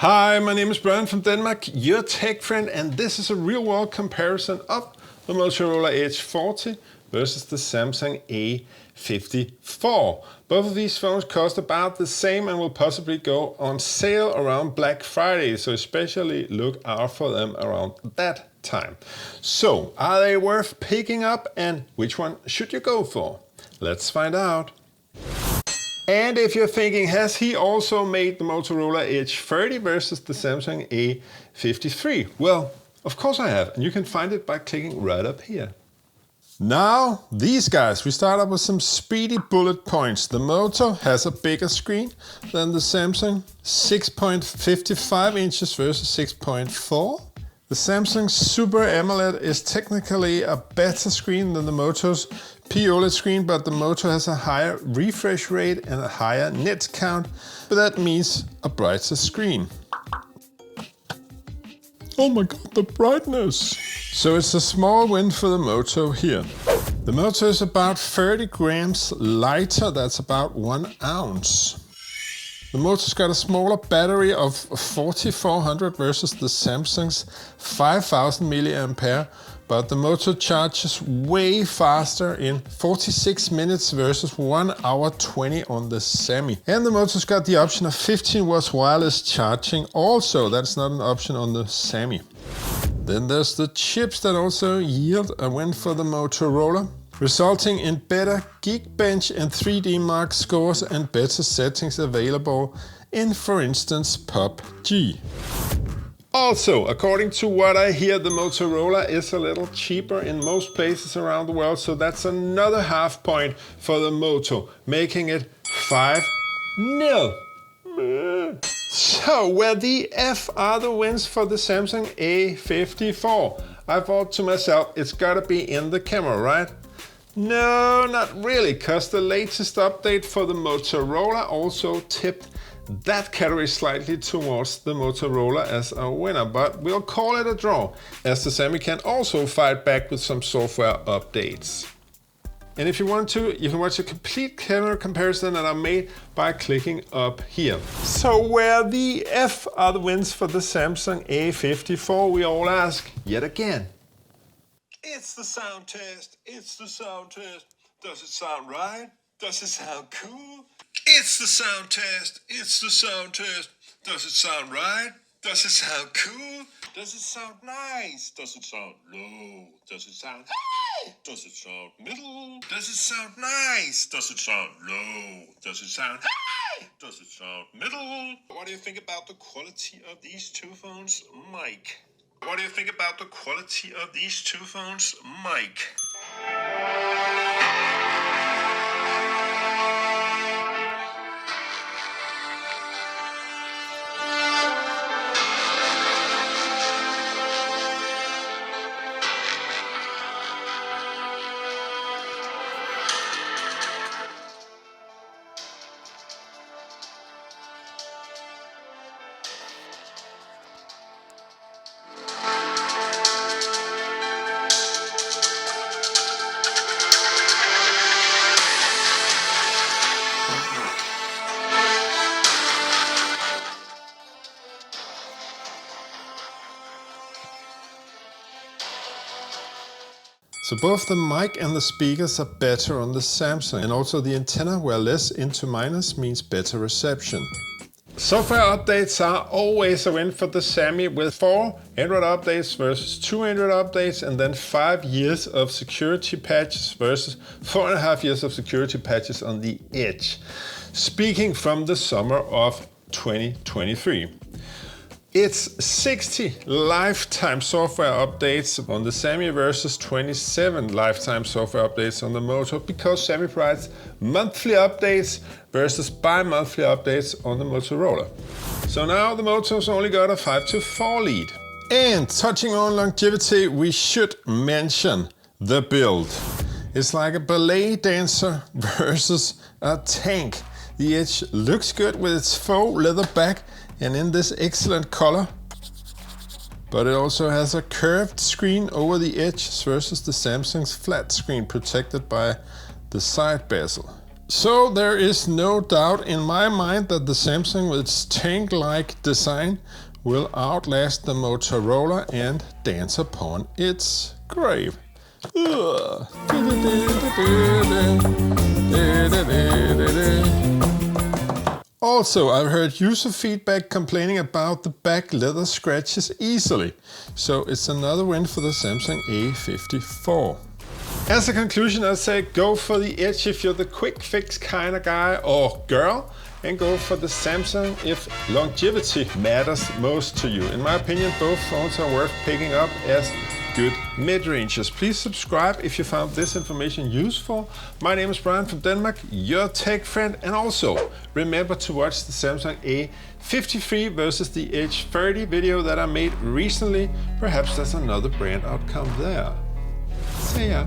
Hi, my name is Brian from Denmark, your tech friend, and this is a real-world comparison of the Motorola Edge 40 versus the Samsung A54. Both of these phones cost about the same and will possibly go on sale around Black Friday, so especially look out for them around that time. So, are they worth picking up, and which one should you go for? Let's find out. And if you're thinking, has he also made the Motorola Edge 30 versus the Samsung A53? Well, of course I have, and you can find it by clicking right up here. Now, these guys, we start up with some speedy bullet points. The Moto has a bigger screen than the Samsung, 6.55 inches versus 6.4. The Samsung Super AMOLED is technically a better screen than the Moto's OLED screen, but the Moto has a higher refresh rate and a higher nits count, but that means a brighter screen. Oh my god, the brightness! So it's a small win for the Moto here. The Moto is about 30 grams lighter, that's about 1 ounce. The Moto's got a smaller battery of 4400 versus the Samsung's 5000 mAh, but the Moto charges way faster in 46 minutes versus 1 hour 20 on the Semi. And the Moto's got the option of 15 watts wireless charging also, that's not an option on the Semi. Then there's the chips that also yield a win for the Motorola, resulting in better Geekbench and 3D Mark scores and better settings available in, for instance, PUBG. Also, according to what I hear, the Motorola is a little cheaper in most places around the world, so that's another half point for the Moto, making it 5-0. So, where the F are the wins for the Samsung A54? I thought to myself, it's gotta be in the camera, right? No, not really, cause the latest update for the Motorola also tipped that category slightly towards the Motorola as a winner, but we'll call it a draw, as the Semi can also fight back with some software updates. And if you want to, you can watch a complete camera comparison that I made by clicking up here. So where the F are the wins for the Samsung A54, we all ask yet again. It's the sound test. It's the sound test. Does it sound right? Does it sound cool? It's the sound test. It's the sound test. Does it sound right? Does it sound cool? Does it sound nice? Does it sound low? Does it sound high? Does it sound middle? Does it sound nice? Does it sound low? Does it sound high? Does it sound middle? What do you think about the quality of these two phones' mic? What do you think about the quality of these two phones' mic? So both the mic and the speakers are better on the Samsung, and also the antenna, where less into minus means better reception. Software updates are always a win for the Semi, with 4 Android updates versus 2 Android updates, and then 5 years of security patches versus 4.5 years of security patches on the Edge. Speaking from the summer of 2023. It's 60 lifetime software updates on the Semi versus 27 lifetime software updates on the Moto, because Semi provides monthly updates versus bi-monthly updates on the Motorola. So now the Moto's only got a 5-4 lead. And touching on longevity, we should mention the build. It's like a ballet dancer versus a tank. The Edge looks good with its faux leather back and in this excellent color, but it also has a curved screen over the edge versus the Samsung's flat screen protected by the side bezel. So there is no doubt in my mind that the Samsung with its tank-like design will outlast the Motorola and dance upon its grave. Also, I've heard user feedback complaining about the back leather scratches easily, so it's another win for the Samsung A54. As a conclusion, I'd say go for the Edge if you're the quick fix kind of guy or girl, and go for the Samsung if longevity matters most to you. In my opinion, both phones are worth picking up as good mid-rangers. Please subscribe if you found this information useful. My name is Brian from Denmark, your tech friend, and also remember to watch the Samsung A53 versus the H30 video that I made recently. Perhaps there's another brand outcome there. See ya.